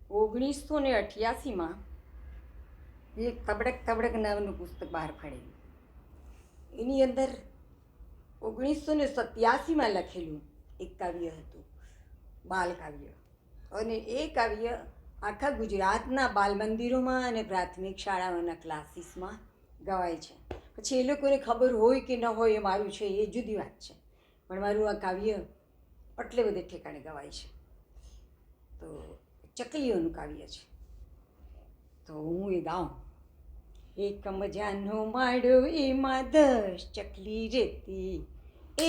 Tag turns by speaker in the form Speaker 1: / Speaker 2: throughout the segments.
Speaker 1: 1988માં એક તબડક તબડક નામનું પુસ્તક બહાર પાડેલું. એની અંદર 1987માં લખેલું એક કાવ્ય હતું, બાલકાવ્ય. અને એ કાવ્ય આખા ગુજરાતના બાલ મંદિરોમાં અને પ્રાથમિક શાળાઓના ક્લાસીસમાં ગવાય છે. પછી એ લોકોને ખબર હોય કે ન હોય એ મારું છે એ જુદી વાત છે, પણ મારું આ કાવ્ય એટલે બધે ઠેકાણે ગવાય છે. તો ચકલીઓનું કાવ્ય છે, તો હું એ ગાઉં. એક મજાનો માળો એમાં 10 ચકલી રહેતી,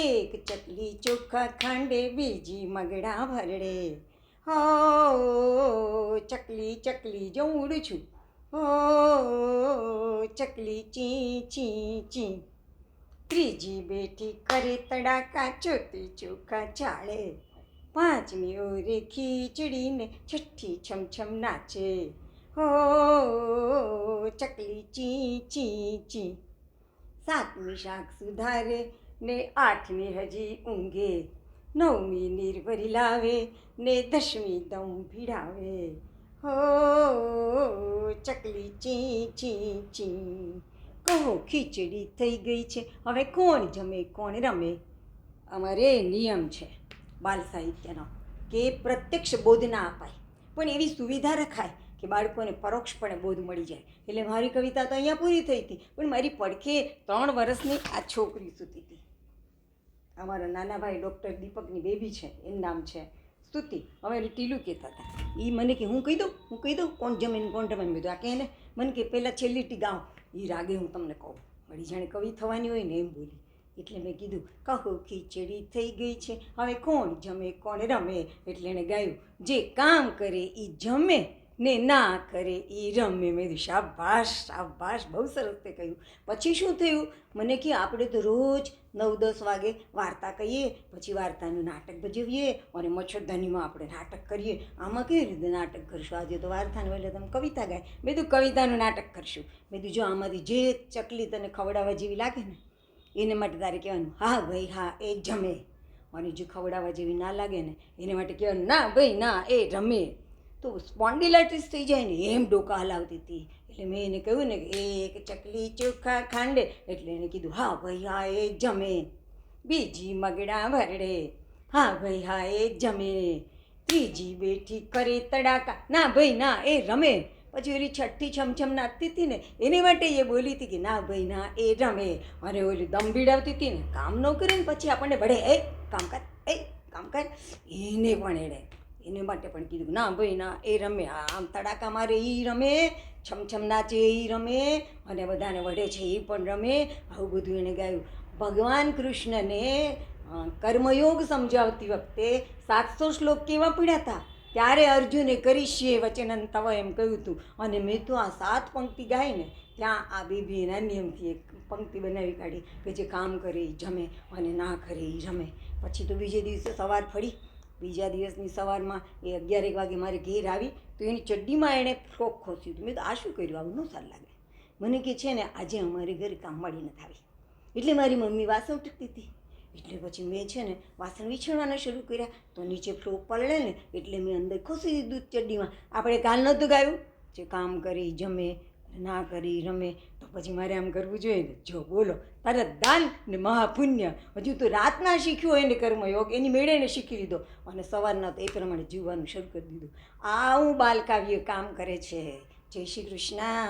Speaker 1: એક ચકલી ચોખા ખાંડે, બીજી મગડા ભરડે. હો ચકલી ચકલી જો હું ઉડું છું, હો ચકલી ચી ચી ચી. ત્રીજી બેઠી કરે તડાકા, ચોથી ચોખા ચાળે, પાંચમી ઓરે ખીચડીને, છઠ્ઠી છમછમ નાચે. હો ચકલી ચી ચી ચી. સાતમી શાક સુધારે ને, આઠમી હજી ઊંઘે, નવમી નીરભરી લાવે ને, 10મી દમ ભીડાવે. હો ચકલી ચી ચી ચી. કહો ખીચડી થઈ ગઈ છે, હવે કોણ જમે કોણ રમે. અમારે નિયમ છે બાલ સાહિત્યનો કે પ્રત્યક્ષ બોધ ના અપાય, પણ એવી સુવિધા રખાય કે બાળકોને પરોક્ષપણે બોધ મળી જાય. એટલે મારી કવિતા તો અહીંયા પૂરી થઈ હતી, પણ મારી પડખે 3 વર્ષની આ છોકરી સૂતી હતી. અમારા નાના ભાઈ ડૉક્ટર દીપકની બેબી છે, એનું નામ છે સ્તુતિ. અમે ટીલું કહેતા હતા. એ મને કે હું કહી દઉં કોણ જમે ને કોણ રમે. મેં કીધું આ કહે ને. મને કે પહેલાં છેલ્લી ટી ગાઉં, એ રાગે હું તમને કહું. વળી જાણે કવિ થવાની હોય ને એમ બોલી. એટલે મેં કીધું કહો ખીચડી થઈ ગઈ છે, હવે કોણ જમે કોણ રમે. એટલે એણે ગાયું, જે કામ કરે એ જમે ને ના કરે એ રમે. મેં કીધું શાબાશ શાબાશ, બહુ સરસ તે કહ્યું. પછી શું થયું, મને કે આપણે તો રોજ 9-10 વાગે વાર્તા કહીએ, પછી વાર્તાનું નાટક ભજવીએ અને મચ્છરદાનીમાં આપણે નાટક કરીએ. આમાં કેવી રીતે નાટક કરશું? આજે તો વાર્તાનું એટલે તમે કવિતા ગાય. મેં કીધું કવિતાનું નાટક કરશું. મેં કીધું જો આમાંથી જે ચકલી તને ખવડાવવા જેવી લાગે ને, એને માટે તારે કહેવાનું હા ભાઈ હા એ જમે. અને જે ખવડાવવા જેવી ના લાગે ને, એને માટે કહેવાનું ના ભાઈ ના એ રમે. તો સ્પોન્ડિલાઇટિસ થઈ જાય ને એમ ડોકા હલાવતી હતી. એટલે મેં એને કહ્યું ને કે એક ચકલી ચોખા ખાંડે, એટલે એને કીધું હા ભાઈ હા એ જમે. બીજી મગડા ભરડે, હા ભાઈ હા એ જમે. ત્રીજી બેઠી કરે તડાકા, ના ભાઈ ના એ રમે. પછી ઓલી છઠ્ઠી છમછમ નાચતી હતી ને, એને માટે એ બોલી હતી કે ના ભાઈ ના એ રમે. અને ઓલી દમ ભીડાવતી હતી ને, કામ ન કરે ને પછી આપણને વળે એ કામ કર, એને પણ એને માટે પણ કીધું ના ભાઈ ના એ રમે. આમ તડાકા મારે એ રમે, છમછમ નાચે એ રમે, અને બધાને વઢે છે એ પણ રમે. આવું બધું એણે ગાયું. ભગવાન કૃષ્ણને કર્મયોગ સમજાવતી વખતે 700 શ્લોક કેવા પડ્યા હતા, ત્યારે અર્જુને કરીશ્યે વચનન તવ એમ કહ્યું હતું. અને મેં તો આ 7 પંક્તિ ગાય ને, ત્યાં આ બેબી એના નિયમથી એક પંક્તિ બનાવી કાઢી કે જે કામ કરે એ જમે અને ના કરે એ રમે. પછી તો બીજે દિવસે સવાર ફળી. બીજા દિવસની સવારમાં એ 11 વાગે મારે ઘેર આવી તો એની ચડ્ડીમાં એણે ફ્રોક ખોસ્યું હતું. મેં તો આ શું કર્યું, આવું ન સારું લાગે. મને કે છે ને આજે અમારે ઘરે કામવાળી નથી આવી, એટલે મારી મમ્મી વાસણ ઉટકતી હતી. એટલે પછી મેં છે ને વાસણ વીછળવાના શરૂ કર્યા. તો નીચે ફ્રોક પલળે ને એટલે મેં અંદર ખોસી દીધું ચડ્ડીમાં. આપણે કાલ નહોતું ગાયું જે કામ કરી જમે ના કરી રમે. તો પછી મારે આમ કરવું જોઈએ ને. જો બોલો, તારા દાન ને મહાપુણ્ય. હજુ તો રાતના શીખ્યું હોય ને કર્મયોગ, એની મેળે એને શીખી લીધો અને સવારના તો એ પ્રમાણે જીવવાનું શરૂ કરી દીધું. આવું બાલકાવ્ય કામ કરે છે. જય શ્રી કૃષ્ણ.